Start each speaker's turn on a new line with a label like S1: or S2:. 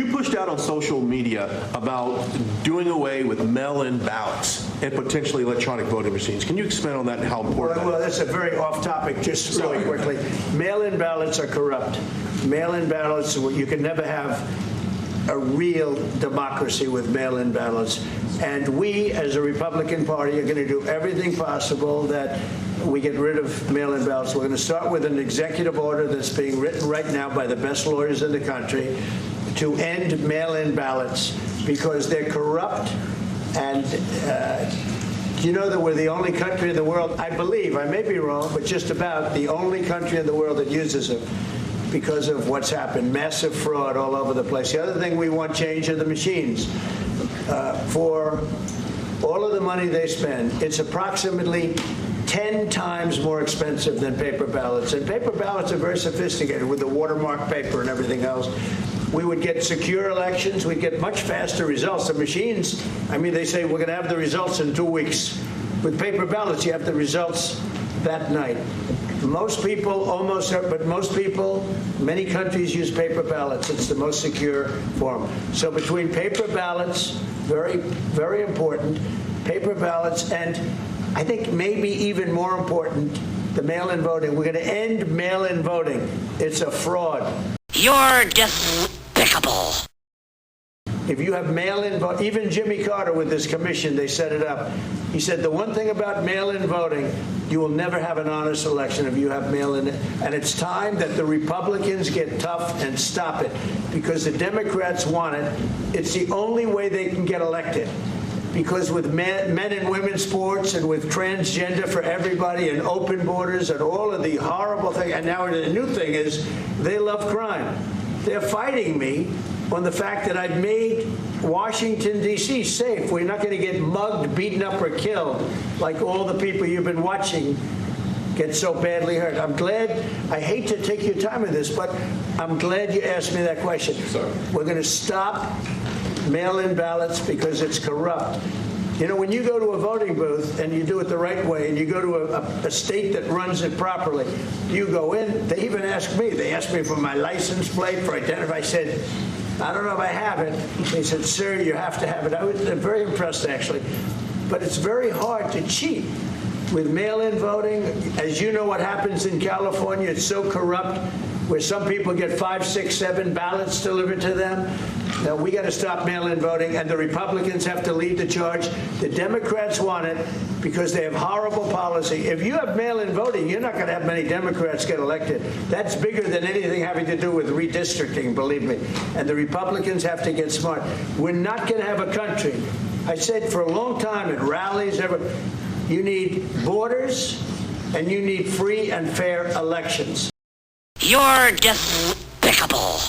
S1: You pushed out on social media about doing away with mail-in ballots and potentially electronic voting machines. Can you expand on that and how important
S2: Well,
S1: that is?
S2: that's a very off-topic, just really quickly. Mail-in ballots are corrupt. Mail-in ballots, you can never have a real democracy with mail-in ballots. And we, as a Republican Party, are going to do everything possible that we get rid of mail-in ballots. We're going to start with an executive order that's being written right now by the best lawyers in the country to end mail-in ballots because they're corrupt. And you know that we're the only country in the world, I believe, I may be wrong, but just about the only country in the world that uses them because of what's happened. Massive fraud all over the place. The other thing we want change are the machines. For all of the money they spend, it's approximately 10 times more expensive than paper ballots. And paper ballots are very sophisticated with the watermark paper and everything else. We would get secure elections. We'd get much faster results. The machines, I mean, they say we're going to have the results in 2 weeks. With paper ballots, you have the results that night. Most people, but most people, many countries use paper ballots. It's the most secure form. So between paper ballots, very, very important, paper ballots, and I think maybe even more important, the mail-in voting. We're going to end mail-in voting. It's a fraud.
S3: You're despicable.
S2: If you have mail-in vote, even Jimmy Carter with this commission, they set it up. He said the one thing about mail-in voting, you will never have an honest election if you have mail-in. And it's time that the Republicans get tough and stop it because the Democrats want it. It's the only way they can get elected. Because with men and women's sports and with transgender for everybody and open borders and all of the horrible things, and now the new thing is they love crime. They're fighting me on the fact that I've made Washington, D.C. safe. We're not going to get mugged, beaten up, or killed like all the people you've been watching get so badly hurt. I'm glad, I hate to take your time with this, but I'm glad you asked me that question.
S1: Sorry.
S2: We're going to stop mail-in ballots because it's corrupt. You know, when you go to a voting booth and you do it the right way and you go to a state that runs it properly, you go in, they even ask me. They asked me for my license plate, for identity. I said, I don't know if I have it. They said, sir, you have to have it. I was very impressed, actually. But it's very hard to cheat with mail-in voting. As you know what happens in California, it's so corrupt, where some people get 5, 6, 7 ballots delivered to them. Now, we got to stop mail-in voting, and the Republicans have to lead the charge. The Democrats want it because they have horrible policy. If you have mail-in voting, you're not going to have many Democrats get elected. That's bigger than anything having to do with redistricting, believe me. And the Republicans have to get smart. We're not going to have a country. I said for a long time at rallies, you need borders, and you need free and fair elections.
S3: You're despicable.